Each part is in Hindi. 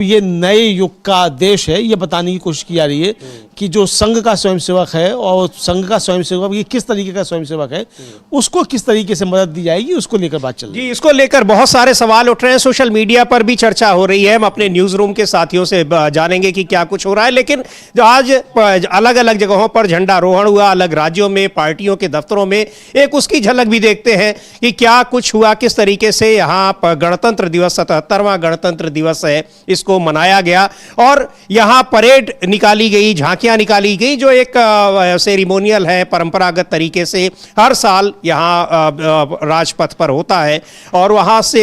ये नए युग का देश है, ये बताने की कोशिश की जा रही है कि जो संघ का स्वयंसेवक है और संघ का स्वयंसेवक ये किस तरीके का स्वयंसेवक है, उसको किस तरीके से मदद दी जाएगी, उसको लेकर बात चल रही है। जी, इसको लेकर बहुत सारे सवाल उठ रहे हैं, सोशल मीडिया पर भी चर्चा हो रही है। हम अपने न्यूज रूम के साथियों से जानेंगे कि क्या कुछ हो रहा है। लेकिन जो आज अलग अलग जगहों पर झंडारोहण हुआ, अलग राज्यों में पार्टियों के दफ्तरों में, एक उसकी झलक भी देखते हैं कि क्या कुछ हुआ, किस तरीके से यहाँ गणतंत्र दिवस 77वां गणतंत्र दिवस है, इसको मनाया गया। और यहाँ परेड निकाली गई, झांकियां निकाली गई, जो एक सेरिमोनियल है, परंपरागत तरीके से हर साल यहाँ राजपथ पर होता है और वहाँ से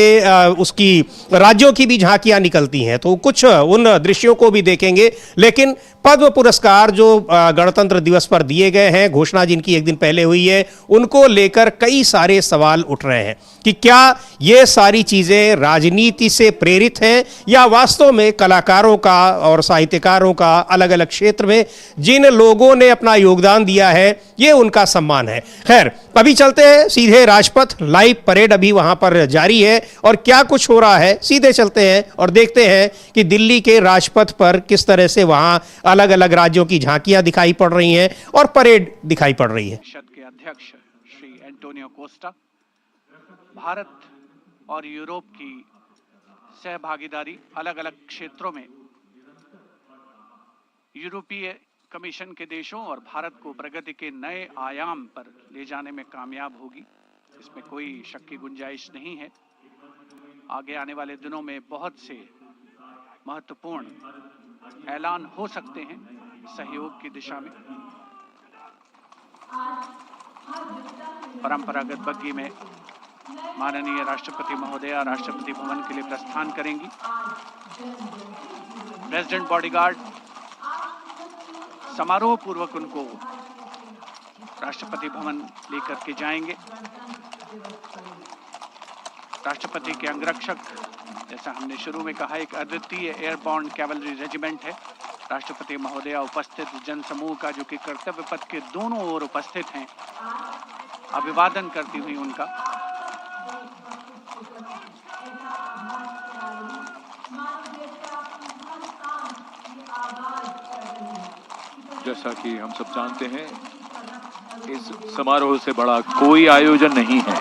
उसकी राज्यों की भी झांकियां निकलती हैं। तो कुछ उन दृश्यों को भी देखेंगे। लेकिन पद्म पुरस्कार जो गणतंत्र दिवस पर दिए गए हैं, घोषणा जिनकी एक दिन पहले हुई है, उनको लेकर कई सारे सवाल उठ रहे हैं कि क्या ये सारी चीजें राजनीति से प्रेरित हैं या वास्तव में कलाकारों का और साहित्यकारों का अलग अलग क्षेत्र में जिन लोगों ने अपना योगदान दिया है, ये उनका सम्मान है। खैर, अभी चलते हैं सीधे राजपथ। लाइव परेड अभी वहां पर जारी है और क्या कुछ हो रहा है, सीधे चलते हैं और देखते हैं कि दिल्ली के राजपथ पर किस तरह से वहां अलग अलग राज्यों की झांकियां दिखाई पड़ रही हैं और परेड दिखाई पड़ रही है। परिषद के अध्यक्ष श्री एंटोनियो कोस्टा, भारत और यूरोप की सहभागीदारी अलग अलग क्षेत्रों में यूरोपीय कमीशन के देशों और भारत को प्रगति के नए आयाम पर ले जाने में कामयाब होगी, इसमें कोई शक की गुंजाइश नहीं है। आगे आने वाले दिनों में बहुत से महत्वपूर्ण ऐलान हो सकते हैं सहयोग की दिशा में। परंपरागत बग्गी में माननीय राष्ट्रपति महोदया राष्ट्रपति भवन के लिए प्रस्थान करेंगी। प्रेसिडेंट बॉडीगार्ड समारोह पूर्वक उनको राष्ट्रपति भवन लेकर के जाएंगे। राष्ट्रपति के अंगरक्षक, जैसा हमने शुरू में कहा, एक अद्वितीय एयरबॉर्न कैवलरी रेजिमेंट है। राष्ट्रपति महोदया उपस्थित जनसमूह का, जो कि कर्तव्य पथ के दोनों ओर उपस्थित हैं, अभिवादन करती हुई उनका। जैसा कि हम सब जानते हैं, इस समारोह से बड़ा कोई आयोजन नहीं है।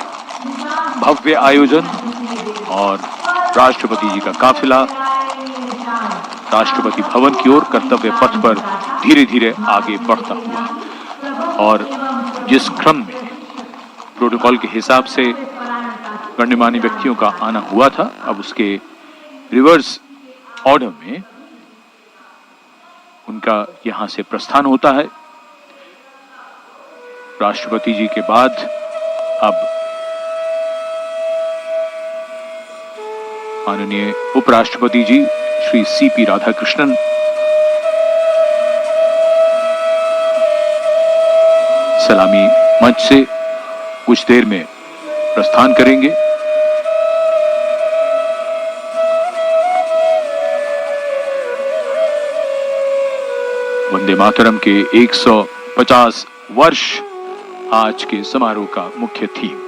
भव्य आयोजन और राष्ट्रपति जी का काफिला राष्ट्रपति भवन की ओर कर्तव्य पथ पर धीरे धीरे आगे बढ़ता हुआ, और जिस क्रम में प्रोटोकॉल के हिसाब से गणमान्य व्यक्तियों का आना हुआ था, अब उसके रिवर्स ऑर्डर में उनका यहां से प्रस्थान होता है। राष्ट्रपति जी के बाद अब माननीय उपराष्ट्रपति जी श्री सीपी राधाकृष्णन सलामी मंच से कुछ देर में प्रस्थान करेंगे। वंदे मातरम के 150 वर्ष आज के समारोह का मुख्य theme.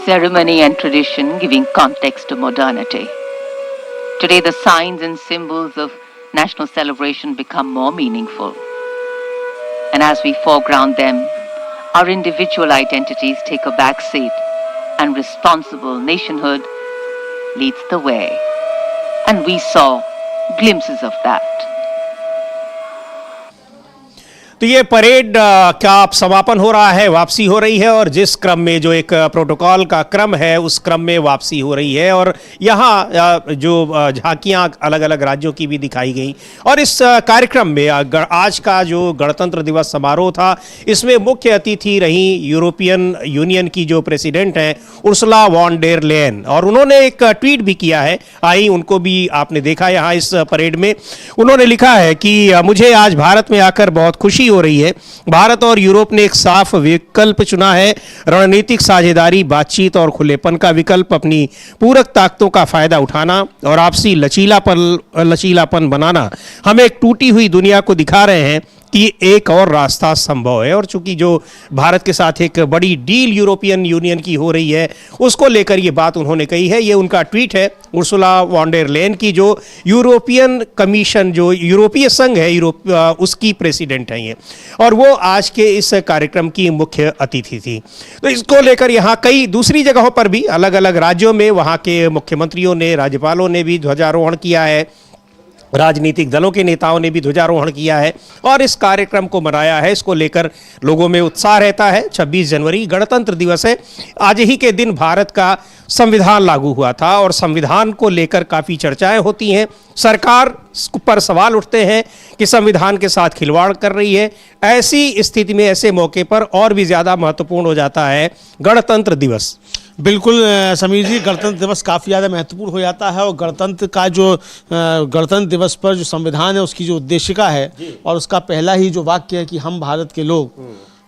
Ceremony and tradition giving context to modernity. Today the signs and symbols of national celebration become more meaningful. And as we foreground them, our individual identities take a back seat and responsible nationhood leads the way. And we saw glimpses of that. तो ये परेड का समापन हो रहा है, वापसी हो रही है, और जिस क्रम में जो एक प्रोटोकॉल का क्रम है, उस क्रम में वापसी हो रही है। और यहाँ जो झांकियाँ अलग अलग राज्यों की भी दिखाई गई। और इस कार्यक्रम में आज का जो गणतंत्र दिवस समारोह था, इसमें मुख्य अतिथि रही यूरोपियन यूनियन की जो प्रेसिडेंट हैं उर्सुला वॉन डेर लेयन, और उन्होंने एक ट्वीट भी किया है। आई उनको भी आपने देखा यहाँ इस परेड में। उन्होंने लिखा है कि मुझे आज भारत में आकर बहुत खुशी हो रही है। भारत और यूरोप ने एक साफ विकल्प चुना है। रणनीतिक साझेदारी, बातचीत और खुलेपन का विकल्प अपनी पूरक ताकतों का फायदा उठाना और आपसी लचीलापन बनाना हमें एक टूटी हुई दुनिया को दिखा रहे हैं कि एक और रास्ता संभव है। और चूंकि जो भारत के साथ एक बड़ी डील यूरोपियन यूनियन की हो रही है, उसको लेकर ये बात उन्होंने कही है। ये उनका ट्वीट है उर्सुला वॉन डेर लेyen की, जो यूरोपियन कमीशन, जो यूरोपीय संघ है उसकी प्रेसिडेंट है ये, और वो आज के इस कार्यक्रम की मुख्य अतिथि थी। तो इसको लेकर यहाँ कई दूसरी जगहों पर भी अलग अलग राज्यों में वहाँ के मुख्यमंत्रियों ने, राज्यपालों ने भी ध्वजारोहण किया है, राजनीतिक दलों के नेताओं ने भी ध्वजारोहण किया है और इस कार्यक्रम को मनाया है। इसको लेकर लोगों में उत्साह रहता है। 26 जनवरी गणतंत्र दिवस है। आज ही के दिन भारत का संविधान लागू हुआ था और संविधान को लेकर काफ़ी चर्चाएं होती हैं। सरकार पर सवाल उठते हैं कि संविधान के साथ खिलवाड़ कर रही है। ऐसी स्थिति में, ऐसे मौके पर और भी ज़्यादा महत्वपूर्ण हो जाता है गणतंत्र दिवस। बिल्कुल समीर जी, गणतंत्र दिवस काफ़ी ज़्यादा महत्वपूर्ण हो जाता है और गणतंत्र का जो गणतंत्र दिवस पर जो संविधान है उसकी जो उद्देशिका है और उसका पहला ही जो वाक्य है कि हम भारत के लोग,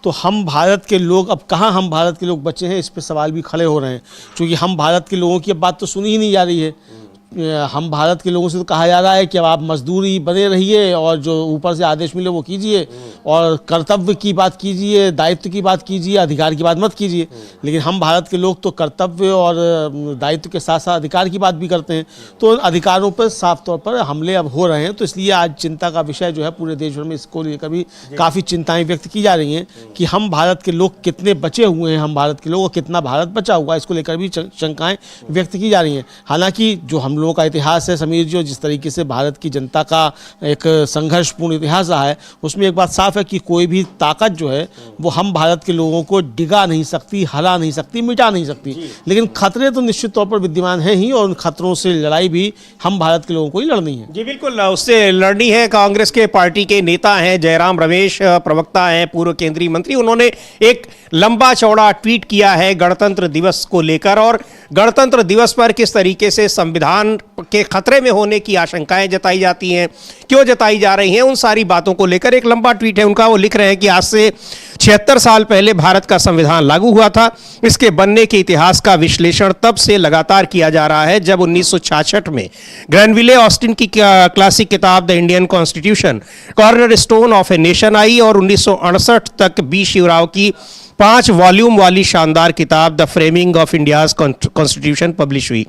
तो हम भारत के लोग, अब कहाँ हम भारत के लोग बचे हैं, इस पे सवाल भी खड़े हो रहे हैं। क्योंकि हम भारत के लोगों की अब बात तो सुनी ही नहीं जा रही है। हम भारत के लोगों से तो कहा जा रहा है कि अब आप मजदूरी बने रहिए और जो ऊपर से आदेश मिले वो कीजिए और कर्तव्य की बात कीजिए, दायित्व की बात कीजिए, अधिकार की बात मत कीजिए। लेकिन हम भारत के लोग तो कर्तव्य और दायित्व के साथ साथ अधिकार की बात भी करते हैं। तो अधिकारों पर साफ तौर पर हमले अब हो रहे हैं। तो इसलिए आज चिंता का विषय जो है पूरे देश भर में, इसको लेकर भी काफ़ी चिंताएँ व्यक्त की जा रही हैं कि हम भारत के लोग कितने बचे हुए हैं, हम भारत के लोग, और कितना भारत बचा हुआ है, इसको लेकर भी शंकाएँ व्यक्त की जा रही हैं। हालाँकि जो हम लोगों का इतिहास है समीर जी, जिस तरीके से भारत की जनता का एक संघर्षपूर्ण इतिहास रहा है, उसमें एक बात साफ है कि कोई भी ताकत जो है वो हम भारत के लोगों को डिगा नहीं सकती, हरा नहीं सकती, मिटा नहीं सकती। लेकिन खतरे तो निश्चित तौर पर विद्यमान हैं ही और उन खतरों से लड़ाई भी हम भारत के लोगों को ही लड़नी है। जी बिल्कुल, उससे लड़नी है। कांग्रेस के पार्टी के नेता हैं जयराम रमेश, प्रवक्ता हैं, पूर्व केंद्रीय मंत्री, उन्होंने एक लंबा चौड़ा ट्वीट किया है गणतंत्र दिवस को लेकर और गणतंत्र दिवस पर किस तरीके से संविधान के खतरे में होने की आशंकाएं जताई जाती हैं, क्यों जताई जा रही हैं, उन सारी बातों को लेकर एक लंबा ट्वीट है उनका। वो लिख रहे हैं कि आज से 76 साल पहले भारत का संविधान लागू हुआ था। इसके बनने के इतिहास का विश्लेषण तब से लगातार किया जा रहा है जब 1966 में ग्रैनविले ऑस्टिन की क्लासिक किताब the Indian constitution corner stone of a nation आई और 1968 तक बी शिवराव की 5 वॉल्यूम वाली शानदार किताब the framing of India's constitution publish हुई।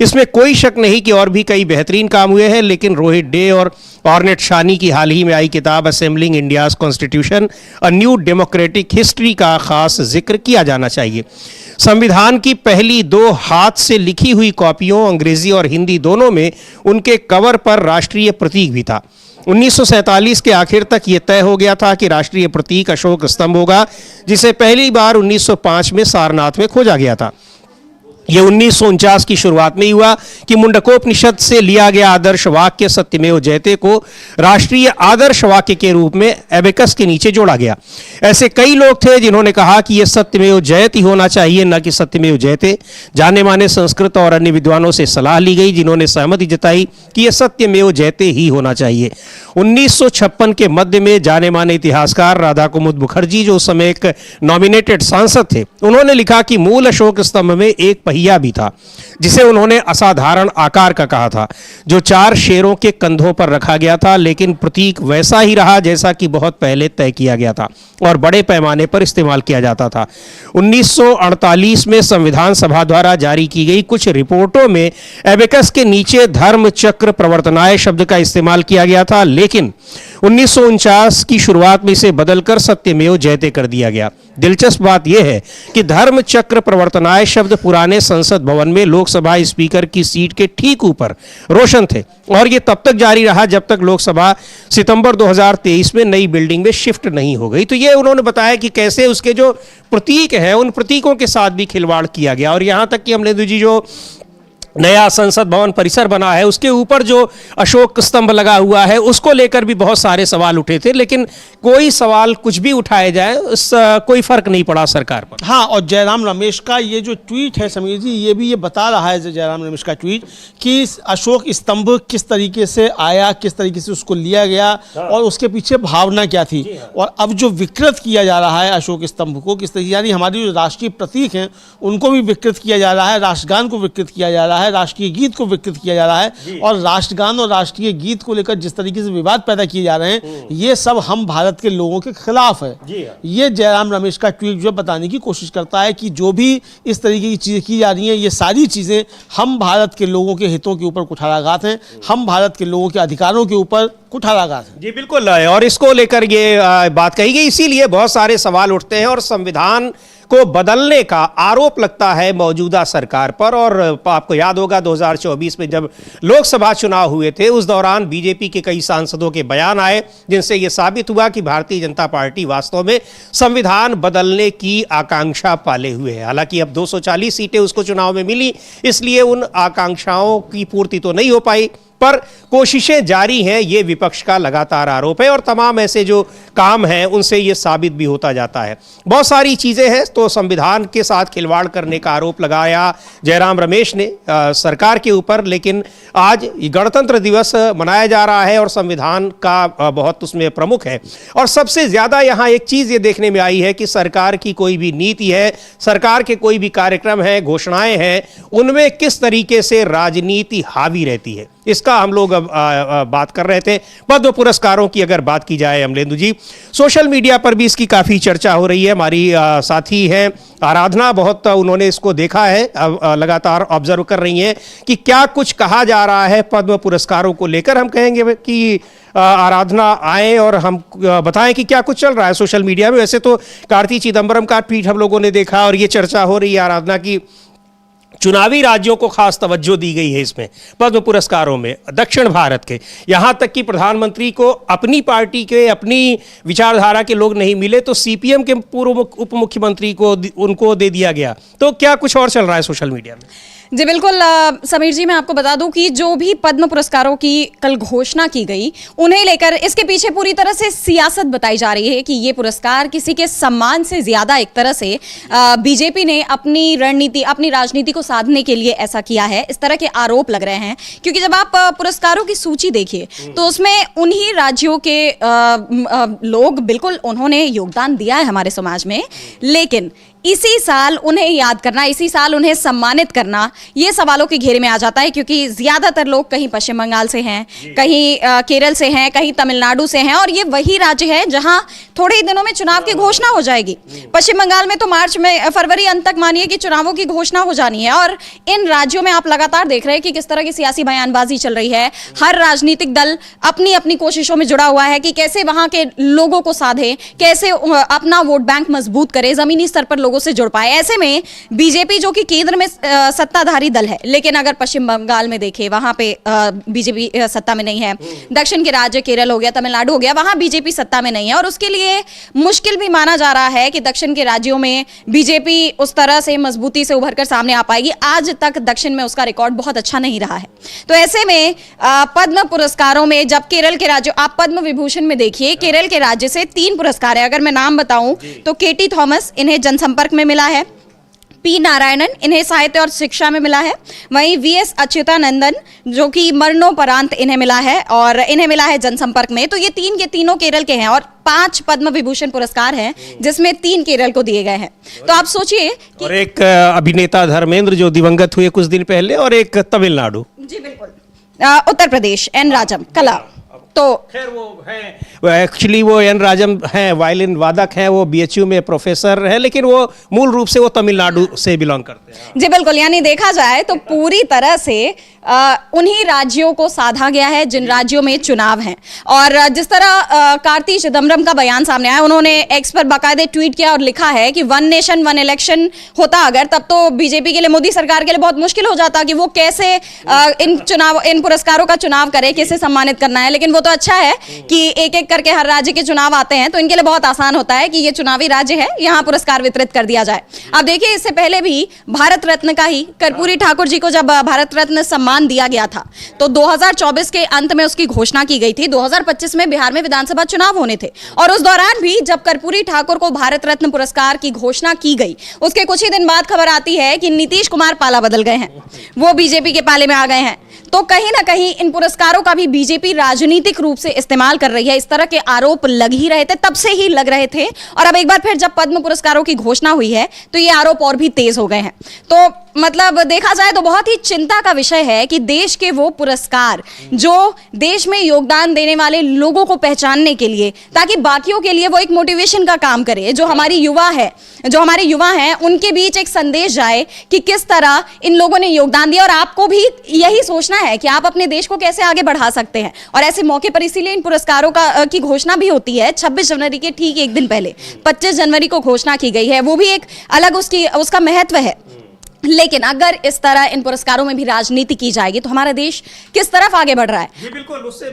इसमें कोई शक नहीं कि और भी कई बेहतरीन काम हुए हैं, लेकिन रोहित डे और ऑर्नेट शानी की हाल ही में आई किताब assembling India's constitution a new democratic history का खास जिक्र किया जाना चाहिए। संविधान की पहली 2 हाथ से लिखी हुई कॉपियों, अंग्रेजी और हिंदी दोनों में, उनके कवर पर राष्ट्रीय प्रतीक भी था। 1947 के आखिर तक ये तय हो गया था कि राष्ट्रीय प्रतीक अशोक स्तंभ होगा, जिसे पहली बार 1905 में सारनाथ में खोजा गया था। यह 1949 की शुरुआत में ही हुआ कि मुंडकोपनिषद से लिया गया आदर्श वाक्य सत्यमेव जयते को राष्ट्रीय आदर्श वाक्य के रूप में एबेकस के नीचे जोड़ा गया। ऐसे कई लोग थे जिन्होंने कहा कि यह सत्यमेव जयते ही होना चाहिए, न कि सत्यमेव जयते। जाने माने संस्कृत और अन्य विद्वानों से सलाह ली गई, जिन्होंने सहमति जताई कि यह सत्यमेव जयते ही होना चाहिए। 1956 के मध्य में जाने माने इतिहासकार राधा कुमुद मुखर्जी, जो उस समय एक नॉमिनेटेड सांसद थे, उन्होंने लिखा कि मूल अशोक स्तंभ में एक पहिया भी था, जिसे उन्होंने असाधारण आकार का कहा था, जो 4 शेरों के कंधों पर रखा गया था। लेकिन प्रतीक वैसा ही रहा जैसा कि बहुत पहले तय किया गया था और बड़े पैमाने पर इस्तेमाल किया जाता था। 1948 में संविधान सभा द्वारा जारी की गई कुछ रिपोर्टों में एबेकस के नीचे धर्म चक्र प्रवर्तनाय शब्द का इस्तेमाल किया गया था, लेकिन 1949 की शुरुआत में इसे बदलकर सत्यमेव जयते कर दिया गया। दिलचस्प बात यह है कि धर्म चक्र प्रवर्तनाय शब्द पुराने संसद भवन में लोकसभा स्पीकर की सीट के ठीक ऊपर रोशन थे और यह तब तक जारी रहा जब तक लोकसभा सितंबर 2023 में नई बिल्डिंग में शिफ्ट नहीं हो गई। तो ये उन्होंने बताया कि कैसे उसके जो प्रतीक हैं उन प्रतीकों के साथ भी खिलवाड़ किया गया और यहाँ तक कि अमलेंदु जी जो नया संसद भवन परिसर बना है उसके ऊपर जो अशोक स्तंभ लगा हुआ है उसको लेकर भी बहुत सारे सवाल उठे थे, लेकिन कोई सवाल कुछ भी उठाए जाए कोई फर्क नहीं पड़ा सरकार पर। हाँ, और जयराम रमेश का ये जो ट्वीट है समीर जी, ये भी ये बता रहा है जयराम रमेश का ट्वीट कि अशोक स्तंभ किस तरीके से आया, किस तरीके से उसको लिया गया और उसके पीछे भावना क्या थी। और अब जो विकृत किया जा रहा है अशोक स्तंभ को किस तरीके, यानी हमारी जो राष्ट्रीय प्रतीक हैं उनको भी विकृत किया जा रहा है, राष्ट्रगान को विकृत किया जा रहा है, है, राष्ट्रीय गीत को विकृत किया जा रहा है और राष्ट्रगान और राष्ट्रीय गीत को लेकर जिस तरीके से विवाद पैदा किए जा रहे हैं, ये सब हम भारत के लोगों के खिलाफ है। ये जयराम रमेश का ट्वीट जो बताने की कोशिश करता है कि जो भी इस तरीके की चीजें की जा रही हैं, ये सारी चीजें हम भारत के लोगों के हितों के ऊपर कुठाराघात हैं, हम भारत के लोगों के अधिकारों के ऊपर कुठाराघात है। जी बिल्कुल, और इसको लेकर ये बात कही गई, इसीलिए बहुत सारे सवाल उठते हैं और संविधान को बदलने का आरोप लगता है मौजूदा सरकार पर। और आपको याद होगा 2024 में जब लोकसभा चुनाव हुए थे, उस दौरान बीजेपी के कई सांसदों के बयान आए जिनसे यह साबित हुआ कि भारतीय जनता पार्टी वास्तव में संविधान बदलने की आकांक्षा पाले हुए है। हालांकि अब 240 सीटें उसको चुनाव में मिली, इसलिए उन आकांक्षाओं की पूर्ति तो नहीं हो पाई, पर कोशिशें जारी हैं, ये विपक्ष का लगातार आरोप है। और तमाम ऐसे जो काम हैं उनसे ये साबित भी होता जाता है। बहुत सारी चीज़ें हैं, तो संविधान के साथ खिलवाड़ करने का आरोप लगाया जयराम रमेश ने सरकार के ऊपर। लेकिन आज गणतंत्र दिवस मनाया जा रहा है और संविधान का बहुत उसमें प्रमुख है। और सबसे ज़्यादा यहाँ एक चीज़ ये देखने में आई है कि सरकार की कोई भी नीति है, सरकार के कोई भी कार्यक्रम है, घोषणाएं हैं, उनमें किस तरीके से राजनीति हावी रहती है, इसका हम लोग अब बात कर रहे थे। पद्म पुरस्कारों की अगर बात की जाए अमलेंदु जी, सोशल मीडिया पर भी इसकी काफ़ी चर्चा हो रही है। हमारी साथी हैं आराधना, बहुत उन्होंने इसको देखा है, लगातार ऑब्जर्व कर रही हैं कि क्या कुछ कहा जा रहा है पद्म पुरस्कारों को लेकर। हम कहेंगे कि आराधना आए और हम बताएं कि क्या कुछ चल रहा है सोशल मीडिया में। वैसे तो कार्ति चिदम्बरम का ट्वीट हम लोगों ने देखा और ये चर्चा हो रही है आराधना की चुनावी राज्यों को खास तवज्जो दी गई है इसमें पद्म पुरस्कारों में, दक्षिण भारत के, यहाँ तक कि प्रधानमंत्री को अपनी पार्टी के, अपनी विचारधारा के लोग नहीं मिले तो सीपीएम के पूर्व उप मुख्यमंत्री को उनको दे दिया गया। तो क्या कुछ और चल रहा है सोशल मीडिया में? जी बिल्कुल समीर जी, मैं आपको बता दूं कि जो भी पद्म पुरस्कारों की कल घोषणा की गई, उन्हें लेकर इसके पीछे पूरी तरह से सियासत बताई जा रही है कि ये पुरस्कार किसी के सम्मान से ज्यादा एक तरह से बीजेपी ने अपनी रणनीति, अपनी राजनीति को साधने के लिए ऐसा किया है, इस तरह के आरोप लग रहे हैं। क्योंकि जब आप पुरस्कारों की सूची देखिए तो उसमें उन्हीं राज्यों के लोग, बिल्कुल उन्होंने योगदान दिया है हमारे समाज में, लेकिन इसी साल उन्हें याद करना, इसी साल उन्हें सम्मानित करना, ये सवालों के घेरे में आ जाता है। क्योंकि ज्यादातर लोग कहीं पश्चिम बंगाल से हैं, कहीं केरल से हैं, कहीं तमिलनाडु से हैं, और ये वही राज्य है जहां थोड़े ही दिनों में चुनाव की घोषणा हो जाएगी। पश्चिम बंगाल में तो मार्च में, फरवरी अंत तक मानिए कि चुनावों की घोषणा हो जानी है। और इन राज्यों में आप लगातार देख रहे हैं कि किस तरह की सियासी बयानबाजी चल रही है। हर राजनीतिक दल अपनी अपनी कोशिशों में जुड़ा हुआ है कि कैसे वहां के लोगों को साधे, कैसे अपना वोट बैंक मजबूत करे, जमीनी स्तर पर लोगों से जुड़ पाए। ऐसे में बीजेपी जो कि केंद्र में सत्ताधारी दल है, लेकिन अगर पश्चिम बंगाल में देखें वहां पे बीजेपी सत्ता में नहीं है, दक्षिण के राज्य केरल हो गया, तमिलनाडु हो गया, वहां बीजेपी सत्ता में नहीं है। और उसके लिए मुश्किल भी माना जा रहा है कि दक्षिण के राज्यों में बीजेपी उस तरह से मजबूती से उभरकर सामने आ पाएगी। आज तक दक्षिण में उसका रिकॉर्ड बहुत अच्छा नहीं रहा है। तो ऐसे में पद्म पुरस्कारों में जब केरल के राज्य, आप पद्म विभूषण में देखिए, केरल के राज्य से 3 पुरस्कार है। अगर मैं नाम बताऊं तो केटी थॉमस, इन्हें जनसंपर्क में मिला है। पी नारायणन, इन्हें साहित्य और शिक्षा में मिला है। वहीं वीएस अच्युतानंदन, जो कि मरणोपरांत इन्हें मिला है, और इन्हें मिला है जनसंपर्क में। तो ये 3 के तीनों केरल के हैं और 5 पद्म विभूषण पुरस्कार हैं, जिसमें 3 केरल को दिए गए हैं। तो आप सोचिए कि और एक अभिनेता धर्मेंद्र जो दिवंगत हुए कुछ दिन पहले, और एक तमिलनाडु, जी बिल्कुल, उत्तर प्रदेश एन राजम कला। तो खैर वो है, एक्चुअली वो एन राजम हैं, वायलिन वादक हैं, वो बीएचयू में प्रोफेसर हैं, लेकिन वो मूल रूप से वो तमिलनाडु से बिलोंग करते हैं। जी बिल्कुल, यानी देखा जाए तो पूरी तरह से उन्हीं राज्यों को साधा गया है जिन राज्यों में चुनाव हैं। और जिस तरह कार्ति चिदम्बरम का बयान सामने आया, उन्होंने एक्स पर बाकायदे ट्वीट किया और लिखा है कि 1 नेशन 1 इलेक्शन होता अगर, तब तो बीजेपी के लिए, मोदी सरकार के लिए बहुत मुश्किल हो जाता कि वो कैसे इन पुरस्कारों का चुनाव करे, कैसे सम्मानित करना है। लेकिन वो तो अच्छा है कि एक एक करके हर राज्य के चुनाव आते हैं, तो इनके लिए बहुत आसान होता है कि ये चुनावी राज्य है, यहाँ पुरस्कार वितरित कर दिया जाए। अब देखिए, इससे पहले भी भारत रत्न का ही, कर्पूरी ठाकुर जी को जब भारत रत्न सम्मान दिया गया था तो 2024 के अंत में उसकी घोषणा की गई थी। 2025 में बिहार में विधानसभा चुनाव होने थे, और उस दौरान भी जब कर्पूरी ठाकुर को भारत रत्न पुरस्कार की घोषणा की गई, उसके कुछ ही दिन बाद खबर आती है कि नीतीश कुमार पाला बदल गए हैं, वो बीजेपी के पाले में आ गए हैं। तो कहीं ना कहीं इन पुरस्कारों का भी बीजेपी राजनीतिक रूप से इस्तेमाल कर रही है। इस तरह के आरोप लग ही रहे थे, तब से ही लग रहे थे, और अब एक बार फिर जब पद्म पुरस्कारों की घोषणा हुई है तो ये आरोप और भी तेज हो गए हैं। तो मतलब देखा जाए तो बहुत ही चिंता का विषय है कि देश के वो पुरस्कार जो देश में योगदान देने वाले लोगों को पहचानने के लिए, ताकि बाकियों के लिए वो एक मोटिवेशन का काम करे, जो हमारे युवा हैं उनके बीच एक संदेश जाए कि किस तरह इन लोगों ने योगदान दिया, और आपको भी यही सोचना है कि आप अपने देश को कैसे आगे बढ़ा सकते हैं। और ऐसे मौके पर इसीलिए इन पुरस्कारों की घोषणा भी होती है 26 जनवरी के ठीक एक दिन पहले। 25 जनवरी को घोषणा की गई है, वो भी एक अलग उसका महत्व है। लेकिन अगर इस तरह इन पुरस्कारों में भी राजनीति की जाएगी तो हमारा देश किस तरफ आगे बढ़ रहा है? जी बिल्कुल, उससे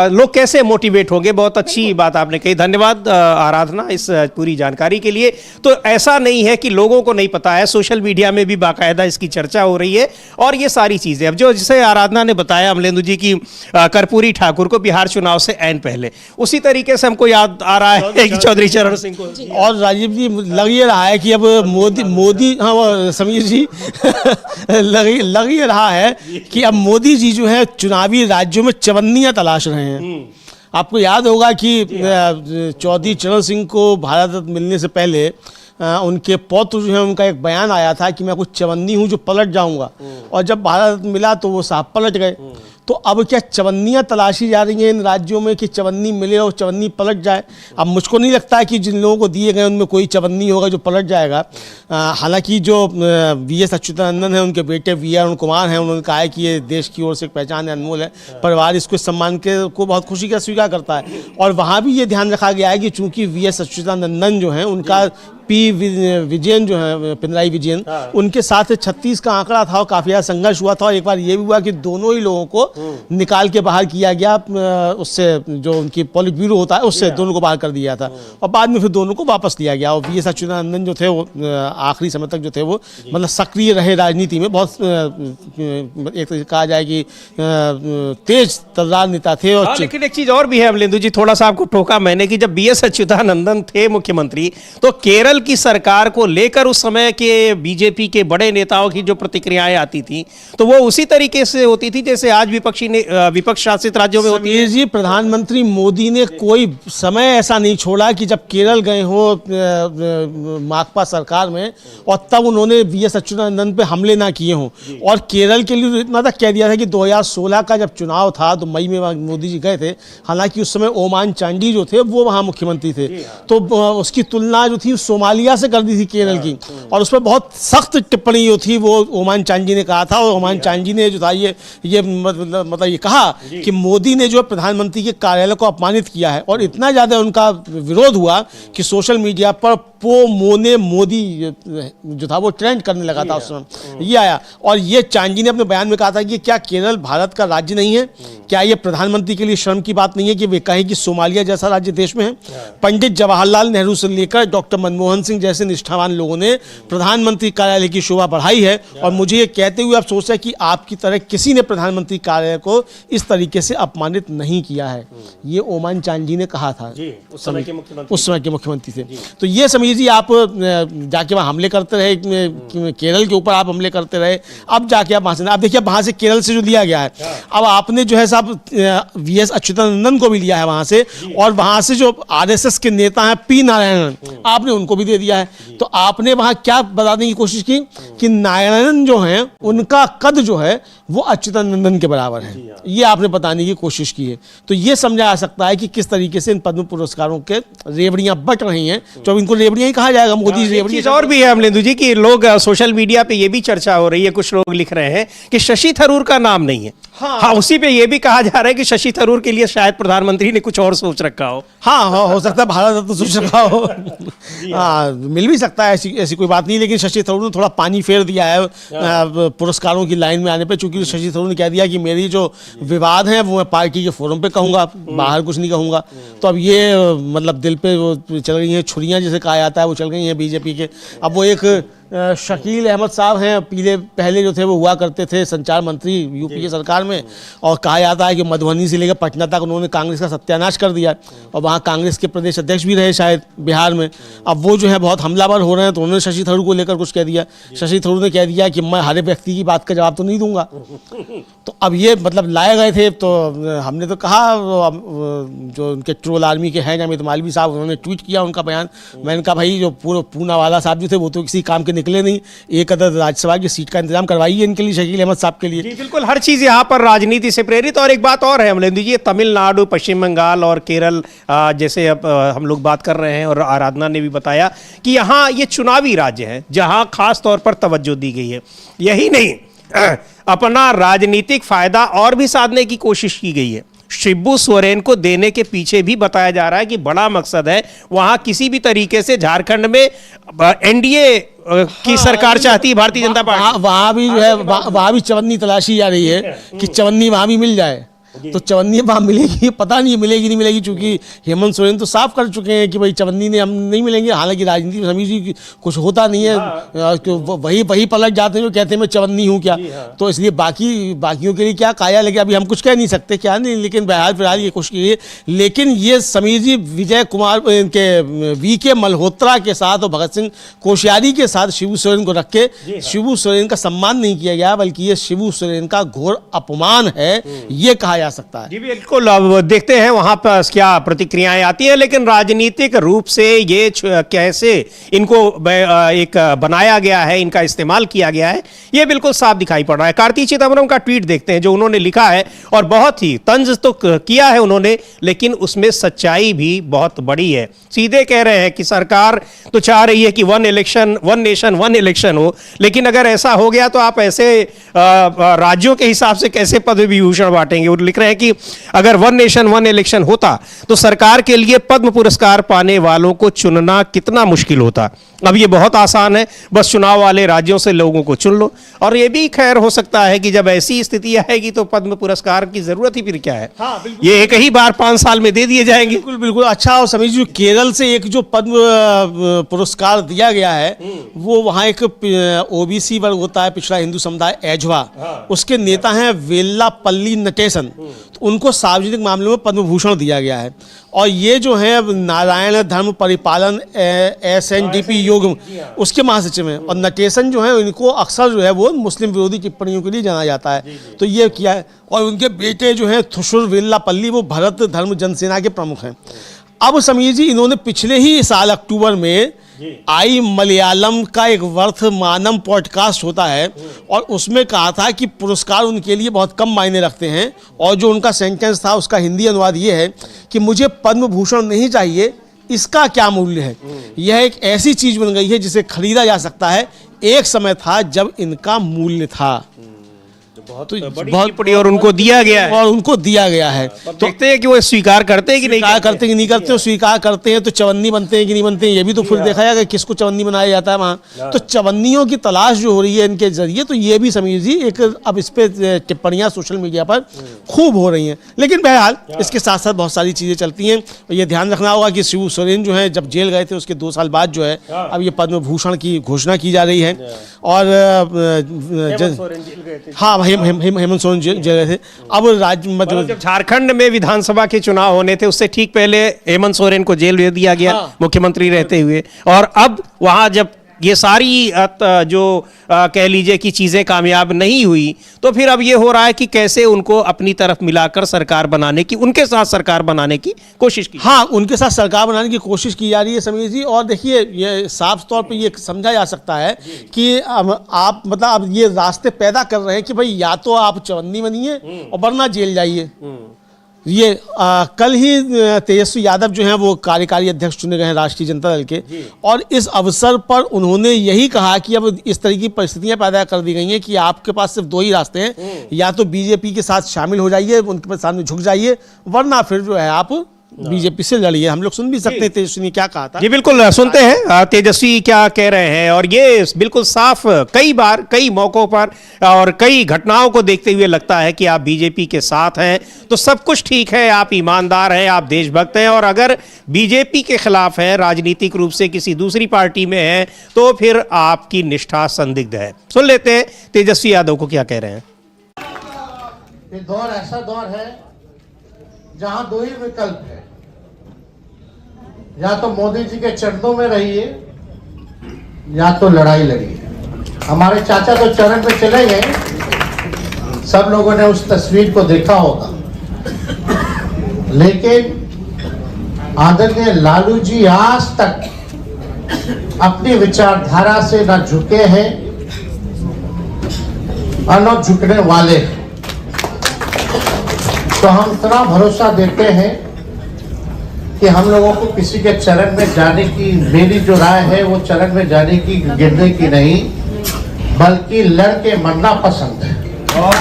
लोग कैसे मोटिवेट होंगे। बहुत अच्छी बात आपने कही, धन्यवाद आराधना इस पूरी जानकारी के लिए। तो ऐसा नहीं है कि लोगों को नहीं पता है, सोशल मीडिया में भी बाकायदा इसकी चर्चा हो रही है और ये सारी चीजें। अब जो जिसे आराधना ने बताया अमलेंदु जी की कर्पूरी ठाकुर को बिहार चुनाव से ऐन पहले, उसी तरीके से हमको याद आ रहा है कि चौधरी चरण सिंह को, और राजीव जी लग ये रहा है कि अब मोदी हाँ समीर जी लग ये रहा है कि अब मोदी जी जो है चुनावी राज्यों में चवन्नियां तलाश रहे हैं। आपको याद होगा कि चौधरी चरण सिंह को भारत रत्न मिलने से पहले उनके पौत्र जो है उनका एक बयान आया था कि मैं कुछ चवन्नी हूं जो पलट जाऊंगा, और जब भारत रत्न मिला तो वो साहब पलट गए। तो अब क्या चवन्नियां तलाशी जा रही हैं इन राज्यों में कि चवन्नी मिले और चवन्नी पलट जाए? अब मुझको नहीं लगता है कि जिन लोगों को दिए गए उनमें कोई चवन्नी होगा जो पलट जाएगा। हालांकि जो वी.एस. अच्युतानंदन है, उनके बेटे वी.आर. अरुण कुमार हैं, उन्होंने कहा है कि ये देश की ओर से एक पहचान है, अनमोल है, परिवार इसको सम्मान को बहुत खुशी का स्वीकार करता है। और वहाँ भी ये ध्यान रखा गया है कि चूंकि वी.एस. अच्युतानंदन जो हैं उनका विजयन जो है पिनराई विजयन, उनके साथ 36 का आंकड़ा था और काफी ज्यादा संघर्ष हुआ था। और एक बार ये भी हुआ कि दोनों ही लोगों को निकाल के बाहर किया गया, उससे जो उनकी पॉलिट ब्यूरो होता है उससे दोनों को बाहर कर दिया था, और बाद में फिर दोनों को वापस लिया गया। और वी.एस. अच्युतानंदन जो थे वो आखिरी समय तक जो थे वो मतलब सक्रिय रहे राजनीति में, बहुत एक तरह से कहा जाए कि तेज तर्रार नेता थे। और लेकिन एक चीज और भी है अमलेंदु जी, थोड़ा सा आपको टोका मैंने कि जब वी.एस. अच्युतानंदन थे मुख्यमंत्री तो केरल की सरकार को लेकर उस समय के बीजेपी के बड़े नेताओं की जो प्रतिक्रियाएं आती थी तो वो उसी तरीके से होती थी जैसे आज विपक्ष शासित राज्यों में होती है। जी, प्रधानमंत्री मोदी ने कोई समय ऐसा नहीं छोड़ा कि जब केरल गए हो माकपा सरकार में और तब उन्होंने वी.एस. अच्युतानंदन पे हमले ना किए हों। और केरल के लिए इतना तक कह दिया था कि 2016 का जब चुनाव था तो मई में मोदी जी गए थे, हालांकि उस समय ओमान चांडी जो थे वो वहां मुख्यमंत्री थे, तो उसकी तुलना जो थी सोमालिया से कर दी थी केरल की, और उस पर बहुत सख्त टिप्पणी जो थी वो ओमान चांडी ने कहा था। और ओमान चांडी ने जो था ये मतलब ये कहा कि मोदी ने जो प्रधानमंत्री के कार्यालय को अपमानित किया है, और इतना ज्यादा उनका विरोध हुआ कि सोशल मीडिया पर मोने मोदी जो था वो ट्रेंड करने लगा था उस समय ये आया। और ये चांडी ने अपने बयान में कहा था कि क्या केरल भारत का राज्य नहीं है? क्या ये प्रधानमंत्री के लिए शर्म की बात नहीं है कि वे कहें कि सोमालिया जैसा राज्य देश में है? पंडित जवाहरलाल नेहरू से लेकर डॉक्टर मनमोहन सिंह जैसे निष्ठावान लोगों ने प्रधानमंत्री कार्यालय की शोभा बढ़ाई है, और मुझे ये कहते हुए आप सोच रहे हैं कि आपकी तरह किसी ने प्रधानमंत्री कार्यालय को इस तरीके से अपमानित नहीं किया है। ये ओमान चांडी ने कहा था उस समय के मुख्यमंत्री थे। तो ये समझिए जी, आप जाके वहाँ हमले करते रहे, केरल के ऊपर आप हमले करते रहे, अब जाके आप वहाँ से, आप देखिए वहाँ से केरल से जो लिया गया है, अब आपने जो है साहब वी.एस. अच्युतानंदन को भी लिया है वहाँ से, और वहाँ से जो आरएसएस के नेता हैं पी नारायणन, आपने उनको भी दे दिया है। तो आपने वहाँ क्या बताने की कोशिश की कि नारायणन जो हैं उनका कद जो है वो अच्युतानंदन के बराबर है, ये आपने बताने की कोशिश की है। तो ये समझा जा सकता है कि किस तरीके से इन पद्म पुरस्कारों के रेवड़ियां बट रही हैं, तो इनको रेवड़ियां ही कहा जाएगा, मोदी रेवड़ी। और भी है अमलेंदु जी कि लोग सोशल मीडिया पे ये भी चर्चा हो रही है, कुछ लोग लिख रहे हैं कि शशि थरूर का नाम नहीं है। हाँ, उसी पे ये भी कहा जा रहा है कि शशि थरूर के लिए शायद प्रधानमंत्री ने कुछ और सोच रखा हो। हाँ, हो सकता है भारत रत्न सोच रखा हो। हाँ, मिल भी सकता है, ऐसी कोई बात नहीं। लेकिन शशि थरूर ने थोड़ा पानी फेर दिया है पुरस्कारों की लाइन में आने पे, चूंकि शशि थरूर ने कह दिया कि मेरी जो विवाद है वो मैं पार्टी के फोरम पे कहूंगा, बाहर कुछ नहीं कहूंगा। तो अब ये मतलब दिल पे वो चल रही हैं छुरियां, जैसे कहा जाता है, वो चल गई हैं बीजेपी के। अब वो एक शकील अहमद साहब हैं, पहले जो थे वो हुआ करते थे संचार मंत्री यूपी की सरकार में, और कहा जाता है कि मधुबनी से लेकर पटना तक उन्होंने कांग्रेस का सत्यानाश कर दिया, और वहाँ कांग्रेस के प्रदेश अध्यक्ष भी रहे शायद बिहार में। अब वो जो है बहुत हमलावर हो रहे हैं, तो उन्होंने शशि थरूर को लेकर कुछ कह दिया। शशि थरूर ने कह दिया कि मैं हर व्यक्ति की बात का जवाब तो नहीं दूंगा। तो अब ये मतलब लाए गए थे, तो हमने तो कहा, जो उनके ट्रोल आर्मी के हैं अमित मालवी साहब, उन्होंने ट्वीट किया उनका बयान। मैंने कहा भाई जो पूनावाला साहब जो थे वो तो किसी काम के निकले नहीं, एक अदद राज्यसभा की सीट का इंतजाम करवाइए इनके लिए, शकील अहमद साहब के लिए। जी बिल्कुल, हर चीज यहाँ पर राजनीति से प्रेरित। और एक बात और है अमलेंदु जी, तमिलनाडु, पश्चिम बंगाल और केरल जैसे अब हम लोग बात कर रहे हैं, और आराधना ने भी बताया कि यहाँ ये चुनावी राज्य है जहाँ खास तौर पर तवज्जो दी गई है। यही नहीं, अपना राजनीतिक फायदा और भी साधने की कोशिश की गई है। शिबू सोरेन को देने के पीछे भी बताया जा रहा है कि बड़ा मकसद है, वहां किसी भी तरीके से झारखंड में एनडीए की सरकार चाहती है भारतीय जनता पार्टी, वहां भी जो है वहां भी चवन्नी तलाशी जा रही है कि चवन्नी वहां भी मिल जाए। तो चवन्नी वहां मिलेगी, पता नहीं मिलेगी नहीं मिलेगी, क्योंकि हेमंत सोरेन तो साफ कर चुके हैं कि भाई चवन्नी ने हम नहीं मिलेंगे। हालांकि राजनीति में समीर जी कुछ होता नहीं है, वही पलट जाते हैं जो कहते हैं मैं चवन्नी हूँ क्या। तो इसलिए बाकियों के लिए क्या काया लगे अभी हम कुछ कह नहीं सकते क्या नहीं, लेकिन बहरहाल फिलहाल ये कोशिश की है। लेकिन ये समीर जी विजय कुमार इनके वीके मल्होत्रा के साथ और भगत सिंह कोश्यारी के साथ शिबू सोरेन को रख के शिबू सोरेन का सम्मान नहीं किया गया, बल्कि ये शिबू सोरेन का घोर अपमान है, ये कहा जा सकता है। जी बिल्कुल, अब देखते हैं वहां पर क्या प्रतिक्रियाएं आती हैं। लेकिन राजनीतिक रूप से ये कैसे इनको एक बनाया गया है, इनका इस्तेमाल किया गया है, ये बिल्कुल साफ दिखाई पड़ रहा है। कार्ति चिदम्बरम का ट्वीट देखते हैं जो उन्होंने लिखा है, और बहुत ही तंज तो किया है उन्होंने, लेकिन उसमें सच्चाई भी बहुत बड़ी है। सीधे कह रहे हैं कि सरकार तो चाह रही है कि one election one nation one election हो, लेकिन अगर ऐसा हो गया तो आप ऐसे राज्यों के हिसाब से कैसे पद्म विभूषण बांटेंगे। वो लिख रहे हैं कि अगर वन नेशन वन इलेक्शन होता तो सरकार के लिए पद्म पुरस्कार पाने वालों को चुनना कितना मुश्किल होता। अब ये बहुत आसान है, बस चुनाव वाले राज्यों से लोगों को चुन लो। और ये भी खैर हो सकता है कि जब ऐसी स्थिति आएगी तो पद्म पुरस्कार की जरूरत ही फिर क्या है। हाँ, ये एक ही बार 5 साल में दे दिए जाएंगे। बिल्कुल बिल्कुल। अच्छा, और समीर जी केरल से एक जो पद्म पुरस्कार दिया गया है वो वहाँ एक ओबीसी वर्ग होता है, पिछड़ा हिंदू समुदाय एजवा, उसके नेता हैं वेल्लापल्ली नटेसन, तो उनको सार्वजनिक मामलों में पद्म भूषण दिया गया है। और ये जो है नारायण धर्म परिपालन SNDP योग उसके महासचिव हैं, और नटेसन जो है इनको अक्सर जो है वो मुस्लिम विरोधी टिप्पणियों के लिए जाना जाता है। तो ये किया है। और उनके बेटे जो हैं थुशुर वेल्लापल्ली वो भरत धर्म जनसेना के प्रमुख हैं। अब समीर जी इन्होंने पिछले ही साल अक्टूबर में आई मलयालम का एक वर्तमानम पॉडकास्ट होता है, और उसमें कहा था कि पुरस्कार उनके लिए बहुत कम मायने रखते हैं, और जो उनका सेंटेंस था उसका हिंदी अनुवाद ये है कि मुझे पद्म भूषण नहीं चाहिए, इसका क्या मूल्य है। यह एक ऐसी चीज बन गई है जिसे खरीदा जा सकता है, एक समय था जब इनका मूल्य था। बहुत टिप्पणी और उनको दिया गया है, और उनको दिया गया है। तो देखते हैं कि वो स्वीकार करते हैं कि नहीं करते कि नहीं करते हो। स्वीकार करते हैं तो चवन्नी बनते हैं कि नहीं बनते हैं, ये भी तो फिर देखा जाएगा किसको चवन्नी बनाया जाता है वहाँ। तो चवन्नियों की तलाश जो हो रही है इनके जरिए, तो ये भी समीर जी एक अब इस पे टिप्पणियां सोशल मीडिया पर खूब हो रही हैं। लेकिन बहरहाल इसके साथ साथ बहुत सारी चीजें चलती हैं। ये ध्यान रखना होगा कि शिबू सोरेन जो है जब जेल गए थे उसके 2 साल बाद जो है अब ये पद्म भूषण की घोषणा की जा रही है। और हाँ, हेमंत सोरेन जेल गए थे। अब राज्य मतलब जब झारखंड में विधानसभा के चुनाव होने थे उससे ठीक पहले हेमंत सोरेन को जेल दे दिया गया मुख्यमंत्री रहते हुए, और अब वहां जब ये सारी जो कह लीजिए कि चीजें कामयाब नहीं हुई, तो फिर अब ये हो रहा है कि कैसे उनको अपनी तरफ मिलाकर सरकार बनाने की, उनके साथ सरकार बनाने की कोशिश की। हाँ, उनके साथ सरकार बनाने की कोशिश की जा रही है समीर जी। और देखिए ये साफ तौर पे ये समझा जा सकता है कि आप मतलब अब ये रास्ते पैदा कर रहे हैं कि भाई या तो आप चवन्नी बनिए और वरना जेल जाइए। ये कल ही तेजस्वी यादव जो हैं वो कार्यकारी अध्यक्ष चुने गए हैं राष्ट्रीय जनता दल के, और इस अवसर पर उन्होंने यही कहा कि अब इस तरह की परिस्थितियां पैदा कर दी गई हैं कि आपके पास सिर्फ 2 ही रास्ते हैं, या तो बीजेपी के साथ शामिल हो जाइए, उनके सामने झुक जाइए, वरना फिर जो है आप बीजेपी से लड़िए। हम लोग सुन भी सकते हैं तेजस्वी ने क्या कहा था। जी बिल्कुल, सुनते हैं तेजस्वी क्या कह रहे हैं। और ये बिल्कुल साफ कई बार कई मौकों पर और कई घटनाओं को देखते हुए लगता है कि आप बीजेपी के साथ हैं तो सब कुछ ठीक है, आप ईमानदार हैं, आप देशभक्त हैं, और अगर बीजेपी के खिलाफ हैं, राजनीतिक रूप से किसी दूसरी पार्टी में हैं, तो फिर आपकी निष्ठा संदिग्ध है। सुन लेते हैं तेजस्वी यादव को क्या कह रहे हैं। ये दौर ऐसा दौर है जहां दो ही विकल्प है, या तो मोदी जी के चरणों में रहिए या तो लड़ाई लड़िए। हमारे चाचा तो चरण में चले गए, सब लोगों ने उस तस्वीर को देखा होगा, लेकिन आदरणीय लालू जी आज तक अपनी विचारधारा से न झुके हैं और न झुकने वाले हैं। तो हम इतना भरोसा देते हैं कि हम लोगों को किसी के चरण में जाने की, मेरी जो राय है वो चरण में जाने की, गिरने की नहीं, बल्कि लड़के मरना पसंद है। और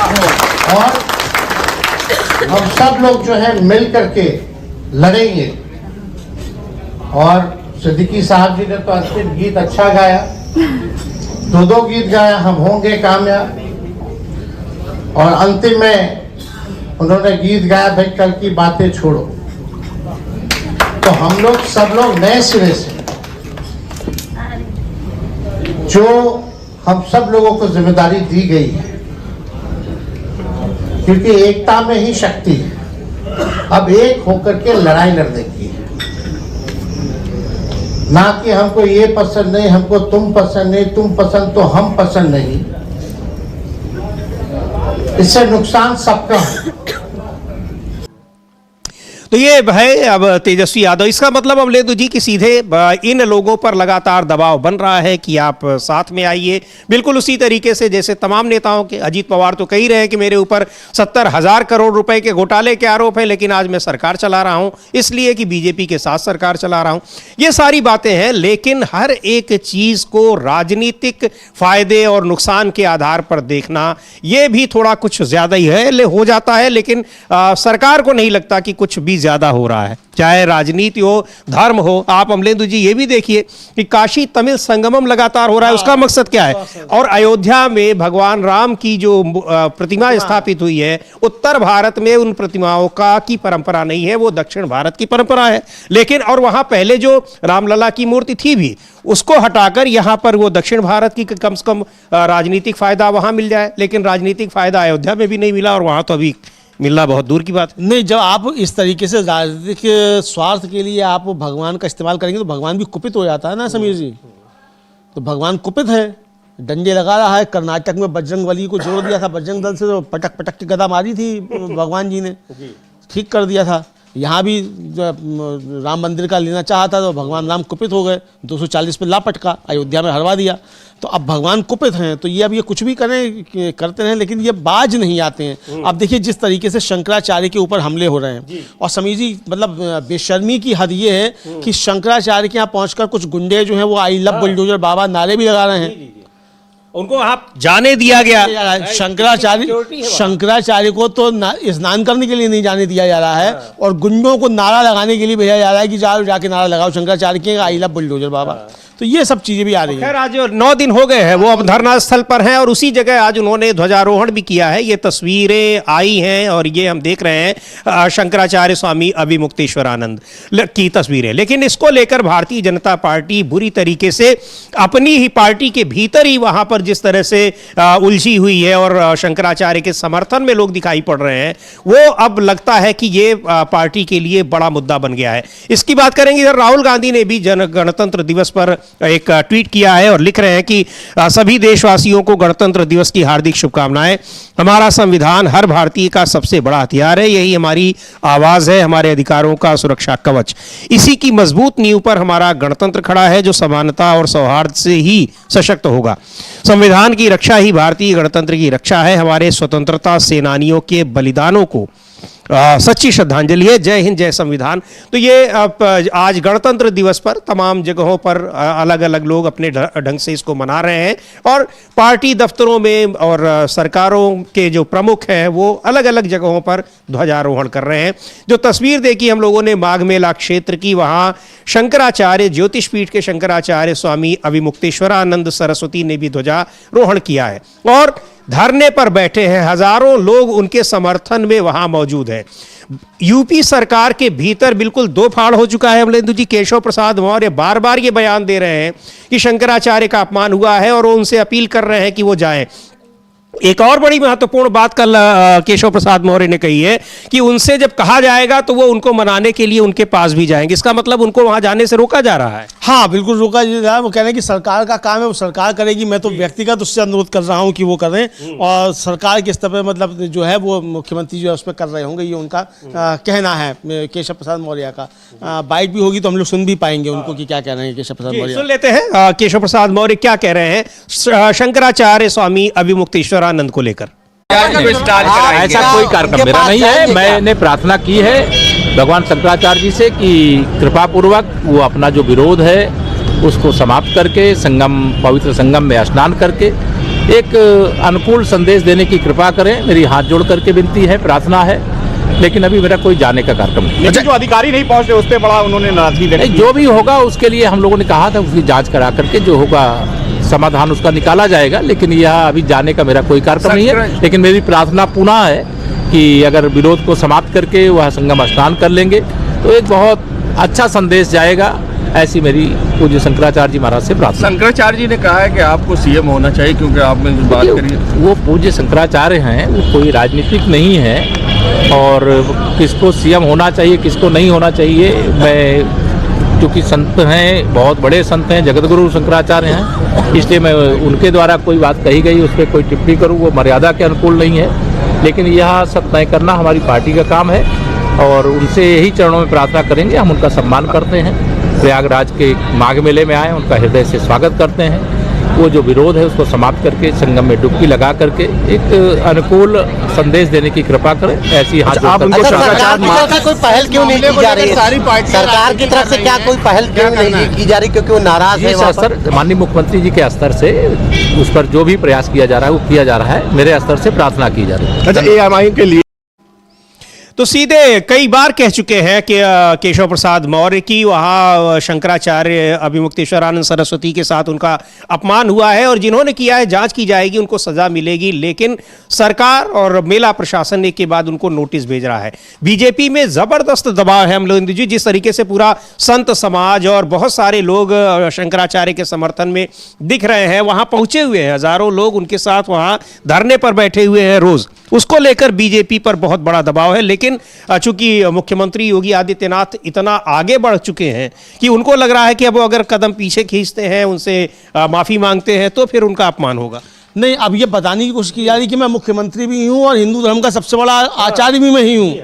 हम सब लोग जो है मिल करके लड़ेंगे। और सिद्दीकी साहब जी ने तो अंतिम गीत अच्छा गाया, दो गीत गाया, हम होंगे कामयाब। और अंतिम में उन्होंने गीत गाया, भाई कल की बातें छोड़ो। तो हम लोग सब लोग नए सिरे से, जो हम सब लोगों को जिम्मेदारी दी गई है, क्योंकि एकता में ही शक्ति है, अब एक होकर के लड़ाई लड़ने की है, ना कि हमको ये पसंद नहीं, हमको तुम पसंद नहीं, तुम पसंद तो हम पसंद नहीं। इससे नुकसान सबका है। तो ये है अब तेजस्वी यादव। इसका मतलब अब लेदू जी कि सीधे इन लोगों पर लगातार दबाव बन रहा है कि आप साथ में आइए, बिल्कुल उसी तरीके से जैसे तमाम नेताओं के, अजीत पवार तो कह ही रहे हैं कि मेरे ऊपर 70,000 करोड़ रुपए के घोटाले के आरोप है, लेकिन आज मैं सरकार चला रहा हूं इसलिए कि बीजेपी के साथ सरकार चला रहा हूं। ये सारी बातें हैं, लेकिन हर एक चीज को राजनीतिक फायदे और नुकसान के आधार पर देखना ये भी थोड़ा कुछ ज्यादा ही है, हो जाता है। लेकिन सरकार को नहीं लगता कि कुछ भी ज्यादा हो रहा है, चाहे राजनीति हो, धर्म हो। आप अमलेंदु जी ये भी देखिए कि काशी तमिल संगमम लगातार हो रहा है, उसका मकसद क्या है? और अयोध्या में भगवान राम की जो प्रतिमा स्थापित हुई है, उत्तर भारत में उन प्रतिमाओं का की परंपरा नहीं है, वो दक्षिण भारत की परंपरा है। लेकिन और वहां पहले जो रामलला की मूर्ति थी भी, उसको हटाकर यहां पर वो दक्षिण भारत की कम से कम राजनीतिक फायदा वहां मिल जाए, लेकिन राजनीतिक फायदा अयोध्या में भी नहीं मिला और वहां तो अभी मिलना बहुत दूर की बात है। नहीं, जब आप इस तरीके से राजनीतिक स्वार्थ के लिए आप भगवान का इस्तेमाल करेंगे तो भगवान भी कुपित हो जाता है ना समीर जी। तो भगवान कुपित है, डंडे लगा रहा है। कर्नाटक में बजरंग बली को जोड़ दिया था, बजरंग दल से तो पटक पटक की गदा मारी थी भगवान जी ने, ठीक कर दिया था। यहाँ भी राम मंदिर का लेना चाहा था तो भगवान राम कुपित हो गए, 240 पे ला पटका, अयोध्या में हरवा दिया। तो अब भगवान कुपित हैं, तो ये अब ये कुछ भी करते हैं, लेकिन ये बाज नहीं आते हैं। अब देखिए जिस तरीके से शंकराचार्य के ऊपर हमले हो रहे हैं, और समीर जी मतलब बेशर्मी की हद ये है कि शंकराचार्य के यहाँ पहुंचकर कुछ गुंडे जो हैं वो आई लव बुलडोजर बाबा नारे भी लगा रहे हैं। उनको आप जाने दिया गया। शंकराचार्य को तो स्नान करने के लिए नहीं जाने दिया जा रहा है, और गुंडों को नारा लगाने के लिए भेजा जा रहा है कि जाके नारा लगाओ शंकराचार्य के आई लव बुलडोजर बाबा। तो ये सब चीजें भी आ रही हैं। खैर आज 9 दिन हो गए हैं वो अब धरना स्थल पर हैं, और उसी जगह आज उन्होंने ध्वजारोहण भी किया है। ये तस्वीरें आई हैं और ये हम देख रहे हैं शंकराचार्य स्वामी अभिमुक्तेश्वरानंद की तस्वीरें। लेकिन इसको लेकर भारतीय जनता पार्टी बुरी तरीके से अपनी ही पार्टी के भीतर ही वहां पर जिस तरह से उलझी हुई है और शंकराचार्य के समर्थन में लोग दिखाई पड़ रहे हैं, वो अब लगता है कि ये पार्टी के लिए बड़ा मुद्दा बन गया है। इसकी बात करेंगे। इधर राहुल गांधी ने भी गणतंत्र दिवस पर एक ट्वीट किया है और लिख रहे हैं कि सभी देशवासियों को गणतंत्र दिवस की हार्दिक शुभकामनाएं। हमारा संविधान हर भारतीय का सबसे बड़ा हथियार है, यही हमारी आवाज है, हमारे अधिकारों का सुरक्षा कवच। इसी की मजबूत नींव पर हमारा गणतंत्र खड़ा है, जो समानता और सौहार्द से ही सशक्त होगा। संविधान की रक्षा ही भारतीय गणतंत्र की रक्षा है। हमारे स्वतंत्रता सेनानियों के बलिदानों को सच्ची श्रद्धांजलि है। जय हिंद, जय संविधान। तो ये आज गणतंत्र दिवस पर तमाम जगहों पर अलग अलग लोग अपने ढंग से इसको मना रहे हैं और पार्टी दफ्तरों में और सरकारों के जो प्रमुख हैं वो अलग अलग जगहों पर ध्वजारोहण कर रहे हैं। जो तस्वीर देखी हम लोगों ने माघ मेला क्षेत्र की, वहाँ शंकराचार्य, ज्योतिष पीठ के शंकराचार्य स्वामी अभिमुक्तेश्वरानंद सरस्वती ने भी ध्वजारोहण किया है और धरने पर बैठे हैं। हजारों लोग उनके समर्थन में वहां मौजूद हैं। यूपी सरकार के भीतर बिल्कुल दो फाड़ हो चुका है। अमलेंदु जी, केशव प्रसाद मौर्य बार बार ये बयान दे रहे हैं कि शंकराचार्य का अपमान हुआ है और वो उनसे अपील कर रहे हैं कि वो जाएं। एक और बड़ी महत्वपूर्ण बात कल केशव प्रसाद मौर्य ने कही है कि उनसे जब कहा जाएगा तो वो उनको मनाने के लिए उनके पास भी जाएंगे। इसका मतलब उनको वहां जाने से रोका जा रहा है। हाँ, बिल्कुल रोका जा रहा है। वो कह रहे हैं कि सरकार का काम है, वो सरकार करेगी। मैं तो व्यक्तिगत उससे अनुरोध कर रहा हूँ कि वो करें और सरकार के स्तर पर मतलब जो है वो मुख्यमंत्री जो है उस पर कर रहे होंगे, ये उनका कहना है केशव प्रसाद मौर्य का। बाइट भी होगी तो हम लोग सुन भी पाएंगे उनको कि क्या कह रहे हैं केशव प्रसाद मौर्य। सुन लेते हैं केशव प्रसाद मौर्य क्या कह रहे हैं शंकराचार्य स्वामी अभिमुक्तेश्वरानंद को लेकर। ऐसा कोई कार्यक्रम मेरा नहीं है। मैंने प्रार्थना की है भगवान शंकराचार्य जी से कि कृपा पूर्वक वो अपना जो विरोध है उसको समाप्त करके संगम, पवित्र संगम में स्नान करके एक अनुकूल संदेश देने की कृपा करें। मेरी हाथ जोड़ करके विनती है, प्रार्थना है, लेकिन अभी मेरा कोई जाने का कार्यक्रम नहीं। लेकिन जो अधिकारी नहीं पहुंचे उस पर बड़ा उन्होंने नाराजगी व्यक्त की। जो भी होगा उसके लिए हम लोगों ने कहा था उसकी जांच करा करके जो होगा समाधान उसका निकाला जाएगा, लेकिन यह अभी जाने का मेरा कोई कार्यक्रम नहीं है। लेकिन मेरी प्रार्थना पुनः है कि अगर विरोध को समाप्त करके वह संगम स्नान कर लेंगे तो एक बहुत अच्छा संदेश जाएगा, ऐसी मेरी पूज्य शंकराचार्य जी महाराज से प्रार्थना। शंकराचार्य जी ने कहा है कि आपको सीएम होना चाहिए क्योंकि आपने बात करी। वो पूज्य शंकराचार्य हैं, वो कोई राजनीतिक नहीं है और किसको सीएम होना चाहिए किसको नहीं होना चाहिए, मैं क्योंकि संत हैं, बहुत बड़े संत हैं, जगतगुरु शंकराचार्य हैं, इसलिए मैं उनके द्वारा कोई बात कही गई उस पर कोई टिप्पणी करूं वो मर्यादा के अनुकूल नहीं है। लेकिन यह सब तय करना हमारी पार्टी का काम है और उनसे यही चरणों में प्रार्थना करेंगे। हम उनका सम्मान करते हैं, प्रयागराज के माघ मेले में आए, उनका हृदय से स्वागत करते हैं। वो जो विरोध है उसको समाप्त करके संगम में डुबकी लगा करके एक अनुकूल संदेश देने की कृपा करें, ऐसी हाथ आप उनको कोई पहल क्यों नहीं की जा रही है? सरकार की तरफ से क्या कोई पहल क्यों नहीं की जा रही, क्योंकि वो नाराज है? सर, माननीय मुख्यमंत्री जी के स्तर से उस पर जो भी प्रयास किया जा रहा है वो किया जा रहा है, मेरे स्तर से प्रार्थना की जा रही है। अच्छा, एएमआई के लिए तो सीधे कई बार कह चुके हैं कि केशव प्रसाद मौर्य की वहाँ शंकराचार्य अभिमुक्तेश्वरानंद सरस्वती के साथ उनका अपमान हुआ है और जिन्होंने किया है जांच की जाएगी, उनको सजा मिलेगी। लेकिन सरकार और मेला प्रशासन एक के बाद उनको नोटिस भेज रहा है। बीजेपी में जबरदस्त दबाव है अमलेंदु जी, जिस तरीके से पूरा संत समाज और बहुत सारे लोग शंकराचार्य के समर्थन में दिख रहे हैं, वहाँ पहुँचे हुए हैं, हजारों लोग उनके साथ वहाँ धरने पर बैठे हुए हैं रोज। उसको लेकर बीजेपी पर बहुत बड़ा दबाव है। लेकिन चूंकि मुख्यमंत्री योगी आदित्यनाथ इतना आगे बढ़ चुके हैं कि उनको लग रहा है कि अब अगर कदम पीछे खींचते हैं, उनसे माफी मांगते हैं तो फिर उनका अपमान होगा। नहीं, अब ये बताने की कोशिश की जा रही कि मैं मुख्यमंत्री भी हूँ और हिंदू धर्म का सबसे बड़ा आचार्य भी मैं ही हूँ,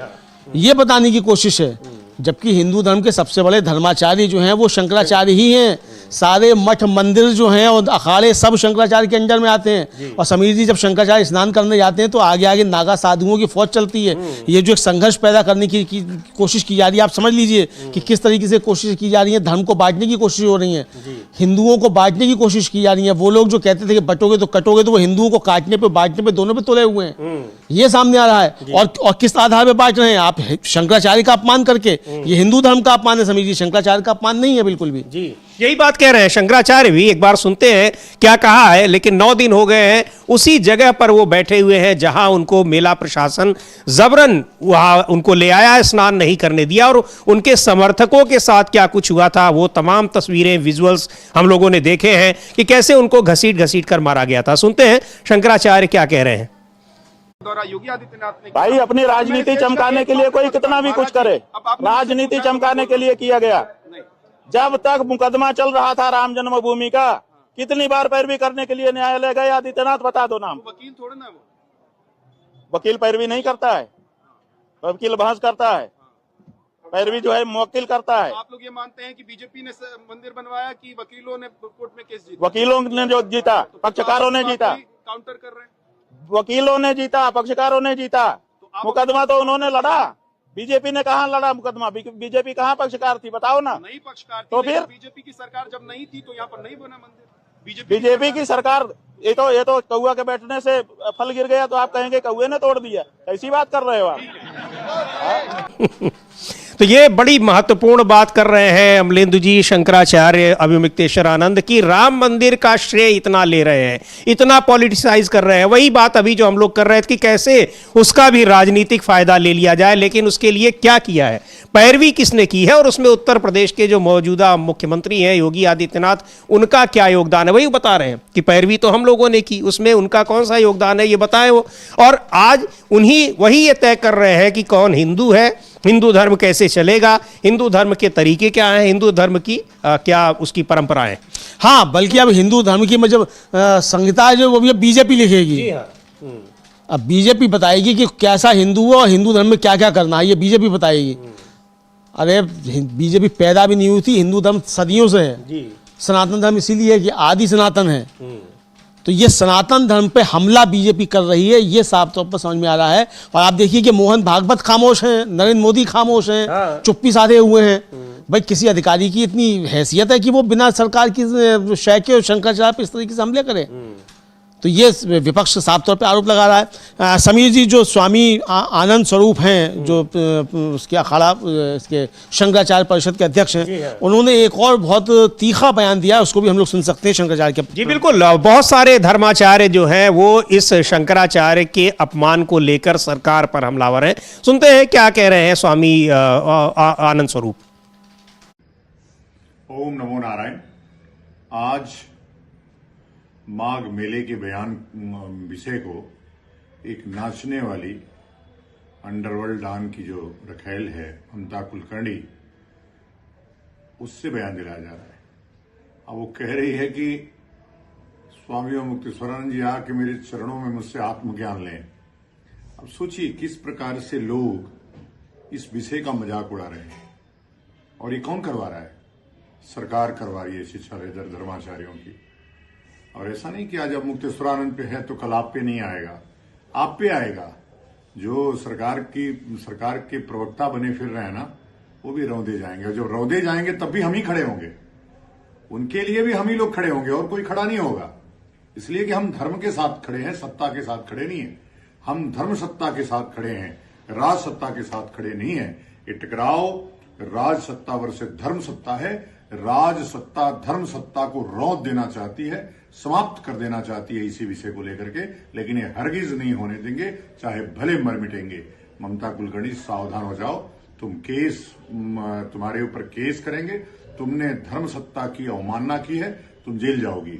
ये बताने की कोशिश है। जबकि हिंदू धर्म के सबसे बड़े धर्माचार्य जो हैं वो शंकराचार्य ही हैं। सारे मठ मंदिर जो हैं और अखाड़े सब शंकराचार्य के अंडर में आते हैं। और समीर जी, जब शंकराचार्य स्नान करने जाते हैं तो आगे आगे नागा साधुओं की फौज चलती है। ये जो एक संघर्ष पैदा करने की कोशिश की जा रही है, आप समझ लीजिए कि किस तरीके से कोशिश की जा रही है। धर्म को बांटने की कोशिश हो रही है, हिंदुओं को बांटने की कोशिश की जा रही है। वो लोग जो कहते थे कि बटोगे तो कटोगे, तो वो हिंदुओं को काटने पे बांटने पे दोनों पे तुले हुए हैं। ये सामने आ रहा है। और किस आधार पे बांट रहे हैं आप? शंकराचार्य का अपमान करके। ये हिंदू धर्म का अपमान है समीर जी, शंकराचार्य का अपमान नहीं है बिल्कुल भी। जी, यही बात कह रहे हैं शंकराचार्य भी। एक बार सुनते हैं क्या कहा है। लेकिन 9 दिन हो गए हैं उसी जगह पर वो बैठे हुए हैं जहां उनको मेला प्रशासन जबरन वहां उनको ले आया है, स्नान नहीं करने दिया। और उनके समर्थकों के साथ क्या कुछ हुआ था वो तमाम तस्वीरें, विजुअल्स हम लोगों ने देखे हैं कि कैसे उनको घसीट घसीट कर मारा गया था। सुनते हैं शंकराचार्य क्या कह रहे हैं। योगी आदित्यनाथ ने भाई अपनी राजनीति चमकाने के लिए कोई कितना भी कुछ करे, राजनीति चमकाने के लिए किया गया। जब तक मुकदमा चल रहा था राम जन्मभूमि का, कितनी बार पैरवी करने के लिए न्यायालय गए आदित्यनाथ? बता दो नाम। वकील थोड़े ना, वकील पैरवी नहीं करता है, वकील बहस करता है। पैरवी जो है मुवक्किल करता है। आप लोग ये मानते हैं कि बीजेपी ने मंदिर बनवाया कि वकीलों ने कोर्ट में केस जीता? वकीलों ने जो जीता, पक्षकारों ने जीता। काउंटर कर रहे हैं, वकीलों ने जीता, पक्षकारों ने जीता। तो मुकदमा तो उन्होंने लड़ा, बीजेपी ने कहाँ लड़ा मुकदमा? बीजेपी कहाँ पक्षकार थी, बताओ ना। नहीं पक्षकार थी, तो फिर बीजेपी की सरकार जब नहीं थी तो यहाँ पर नहीं बना मंदिर। बीजेपी की सरकार, ये तो कौआ के बैठने से फल गिर गया तो आप कहेंगे कौए ने तोड़ दिया, ऐसी बात कर रहे हो आप। तो ये बड़ी महत्वपूर्ण बात कर रहे हैं अमलेंदु जी, शंकराचार्य अभिमुक्तेश्वरानंद की राम मंदिर का श्रेय इतना ले रहे हैं, इतना पॉलिटिसाइज कर रहे हैं। वही बात अभी जो हम लोग कर रहे थे कि कैसे उसका भी राजनीतिक फायदा ले लिया जाए, लेकिन उसके लिए क्या किया है, पैरवी किसने की है, और उसमें उत्तर प्रदेश के जो मौजूदा मुख्यमंत्री हैं योगी आदित्यनाथ, उनका क्या योगदान है। वही बता रहे हैं कि पैरवी तो हम लोगों ने की, उसमें उनका कौन सा योगदान है ये बताएं वो। और आज वही ये तय कर रहे हैं कि कौन हिंदू है, हिंदू धर्म कैसे चलेगा, हिंदू धर्म के तरीके क्या हैं, हिंदू धर्म की क्या उसकी परंपराएं। हाँ, बल्कि अब हिंदू धर्म की मतलब संहिता है जो वो भी बीजेपी लिखेगी। अब बीजेपी बताएगी कि कैसा हिंदू हो और हिंदू धर्म में क्या क्या करना है, ये बीजेपी बताएगी। अरे बीजेपी पैदा भी नहीं हुई थी, हिंदू धर्म सदियों से है। सनातन धर्म इसीलिए है कि आदि सनातन है। तो ये सनातन धर्म पे हमला बीजेपी कर रही है, ये साफ तौर पर समझ में आ रहा है। और आप देखिए कि मोहन भागवत खामोश हैं, नरेंद्र मोदी खामोश हैं, चुप्पी साधे हुए हैं। भाई किसी अधिकारी की इतनी हैसियत है कि वो बिना सरकार की शय के और शंकराचार्य पर इस तरीके से हमले करें? तो ये विपक्ष साफ तौर पे आरोप लगा रहा है। समीर जी जो स्वामी आनंद स्वरूप हैं, जो उसके अखाड़ा इसके शंकराचार्य परिषद के अध्यक्ष हैं, उन्होंने एक और बहुत तीखा बयान दिया, उसको भी हम लोग सुन सकते हैं शंकराचार्य के। जी बिल्कुल, बहुत सारे धर्माचार्य जो हैं वो इस शंकराचार्य के अपमान को लेकर सरकार पर हमलावर हैं। सुनते हैं क्या कह रहे हैं स्वामी आनंद स्वरूप। ओम नमो नारायण। आज माघ मेले के बयान विषय को एक नाचने वाली अंडरवर्ल्ड डान की जो रखेल है ममता कुलकर्णी, उससे बयान दिलाया जा रहा है। अब वो कह रही है कि स्वामी मुक्तेश्वरानंद जी आके मेरे चरणों में मुझसे आत्मज्ञान लें। अब सोचिए किस प्रकार से लोग इस विषय का मजाक उड़ा रहे हैं। और ये कौन करवा रहा है? सरकार करवा रही है शिक्षा धर्माचार्यों की। और ऐसा नहीं कि आज अब मुक्तेश्वरानंद पे है तो कल आप पे नहीं आएगा, आप पे आएगा। जो सरकार के प्रवक्ता बने फिर रहे हैं ना, वो भी रौंदे जाएंगे। और जब रौंदे जाएंगे तब भी हम ही खड़े होंगे, उनके लिए भी हम ही लोग खड़े होंगे, और कोई खड़ा नहीं होगा। इसलिए कि हम धर्म के साथ खड़े हैं, सत्ता के साथ खड़े नहीं है। हम धर्म सत्ता के साथ खड़े हैं, राज सत्ता के साथ खड़े नहीं है। ये टकराव राज सत्ता वर्सेस धर्म सत्ता है। राज सत्ता धर्म सत्ता को रौंद देना चाहती है, समाप्त कर देना चाहती है इसी विषय को लेकर के, लेकिन ये हरगिज नहीं होने देंगे, चाहे भले मर मिटेंगे। ममता कुलकर्णी सावधान हो जाओ, तुम्हारे ऊपर केस करेंगे। तुमने धर्म सत्ता की अवमानना की है, तुम जेल जाओगी।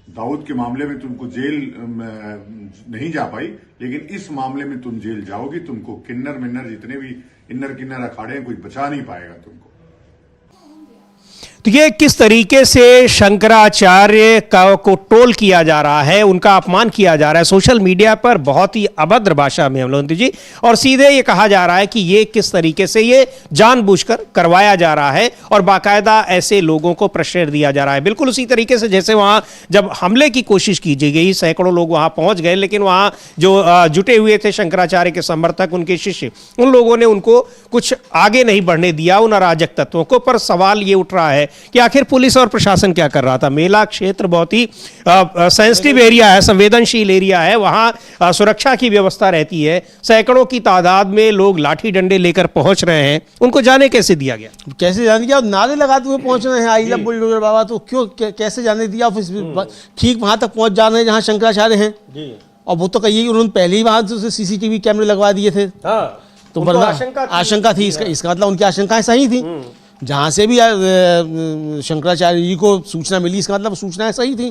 दाऊद के मामले में तुमको जेल नहीं जा पाई, लेकिन इस मामले में तुम जेल जाओगी। तुमको किन्नर मिन्नर जितने भी इन्नर किन्नर अखाड़े हैं, कोई बचा नहीं पाएगा तुमको। तो ये किस तरीके से शंकराचार्य को टोल किया जा रहा है, उनका अपमान किया जा रहा है सोशल मीडिया पर बहुत ही अभद्र भाषा में अमलेंदु जी, और सीधे ये कहा जा रहा है कि ये किस तरीके से ये जानबूझकर करवाया जा रहा है और बाकायदा ऐसे लोगों को प्रेशर दिया जा रहा है। बिल्कुल उसी तरीके से जैसे वहां जब हमले की कोशिश की गई, सैकड़ों लोग वहां पहुंच गए, लेकिन वहां जो जुटे हुए थे शंकराचार्य के समर्थक, उनके शिष्य, उन लोगों ने उनको कुछ आगे नहीं बढ़ने दिया, उन अराजक तत्वों को। पर सवाल ये उठ रहा है कि आखिर पुलिस और प्रशासन क्या कर रहा था? मेला क्षेत्र बहुत ही सेंसिटिव एरिया है, संवेदनशील एरिया है, वहां सुरक्षा की व्यवस्था रहती है। सैकड़ों की तादाद में लोग लाठी डंडे लेकर पहुंच रहे हैं, उनको जाने कैसे दिया गया? कैसे जाने दिया? नारे लगाते हुए पहुंच रहे हैं, आई लव बुलडोजर बाबा, तो क्यों कैसे जाने दिया? ठीक वहां तक पहुंच जा रहे हैं जहां शंकराचार्य हैं। और वो तो कहिए उन्होंने पहले ही वहां से सीसीटीवी कैमरे लगवा दिए थे। तो आशंका थी, इसका मतलब उनकी आशंकाएं सही थी। जहां से भी शंकराचार्य जी को सूचना मिली, इसका मतलब सूचनाएं सही थी,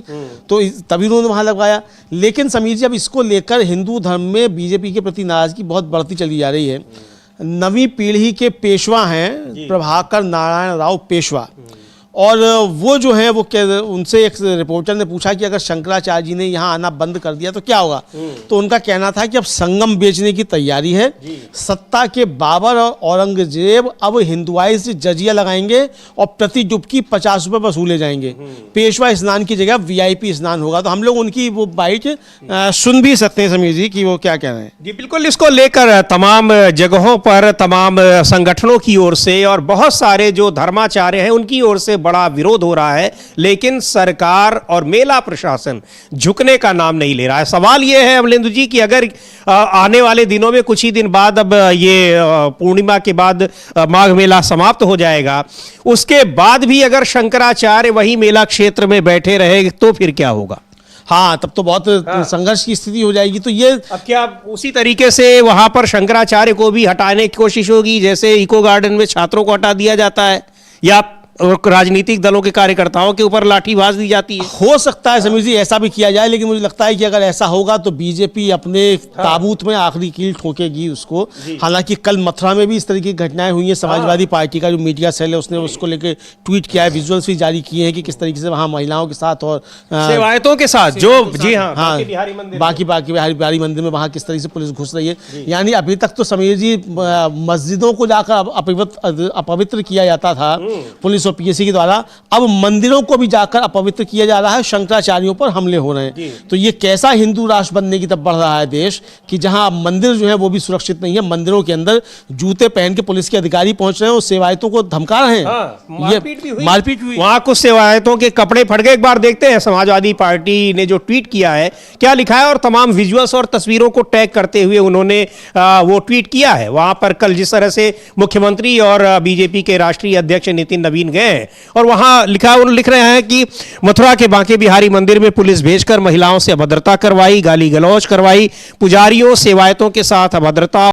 तो तभी उन्होंने वहां लगवाया। लेकिन समीर जी, अब इसको लेकर हिंदू धर्म में बीजेपी के प्रति नाराजगी बहुत बढ़ती चली जा रही है। नवी पीढ़ी के पेशवा हैं प्रभाकर नारायण राव पेशवा, और वो जो है वो उनसे एक रिपोर्टर ने पूछा कि अगर शंकराचार्य जी ने यहाँ आना बंद कर दिया तो क्या होगा। तो उनका कहना था कि अब संगम बेचने की तैयारी है, सत्ता के बाबर और औरंगजेब अब हिंदुआइज जजिया लगाएंगे और प्रति डुबकी 50 रुपए वसूले जाएंगे, पेशवा स्नान की जगह VIP स्नान होगा। तो हम लोग उनकी वो बाइट सुन भी सकते हैं समीर जी कि वो क्या कह रहे हैं। जी बिल्कुल, इसको लेकर तमाम जगहों पर तमाम संगठनों की ओर से और बहुत सारे जो धर्माचार्य हैं उनकी ओर से बड़ा विरोध हो रहा है, लेकिन सरकार और मेला प्रशासन झुकने का नाम नहीं ले रहा है। सवाल यह है अमलेंदु जी कि अगर आने वाले दिनों में कुछ ही दिन बाद अब ये पूर्णिमा के बाद माघ मेला समाप्त हो जाएगा, उसके बाद भी अगर शंकराचार्य वही मेला क्षेत्र में बैठे रहे तो फिर क्या होगा? हाँ, तब तो बहुत संघर्ष की स्थिति हो जाएगी। तो ये अब क्या उसी तरीके से वहां पर शंकराचार्य को भी हटाने की कोशिश होगी जैसे इको गार्डन में छात्रों को हटा दिया जाता है, या राजनीतिक दलों के कार्यकर्ताओं के ऊपर लाठीबाज दी जाती है? हो सकता है समीर जी ऐसा भी किया जाए, लेकिन मुझे लगता है कि अगर ऐसा होगा तो बीजेपी अपने ताबूत में आखिरी कील ठोकेगी उसको। हालांकि कल मथुरा में भी इस तरह की घटनाएं हुई हैं। समाजवादी पार्टी का जो मीडिया सेल है उसने उसको लेकर ट्वीट किया है, विजुअल्स भी जारी किए हैं कि किस तरीके से वहां महिलाओं के साथ और सेवायतों के साथ जो जी हाँ बाकी बिहारी मंदिर में वहां किस तरीके से पुलिस घुस रही है। यानी अभी तक तो समीर जी मस्जिदों को जाकर अपवित्र किया जाता था पुलिस और पीएससी के द्वारा, अब मंदिरों को भी जाकर अपवित्र किया जा रहा है, शंकराचार्यों पर हमले हो रहे हैं। तो ये कैसा हिंदू राष्ट्र बनने की तरफ बढ़ रहा है देश कि जहां मंदिर जो है वो भी सुरक्षित नहीं है, मंदिरों के अंदर जूते पहन के पुलिस के अधिकारी पहुंच रहे हैं और सेवायतों को धमका रहे हैं। ये मारपीट हुई, वहां कुछ सेवायतों के कपड़े फट गए। एक बार देखते हैं समाजवादी पार्टी ने जो ट्वीट किया है क्या लिखा है, और तमाम विजुअल्स और तस्वीरों को टैग करते हुए उन्होंने वो ट्वीट किया है। वहां पर कल जिस तरह से मुख्यमंत्री और बीजेपी के राष्ट्रीय अध्यक्ष नितिन नवीन गए और वहां लिख रहे हैं कि मथुरा के बांके बिहारी मंदिर में पुलिस भेजकर महिलाओं से अभद्रता करवाई, गाली गलौज करवाई, पुजारियों सेवायतों के साथ अभद्रता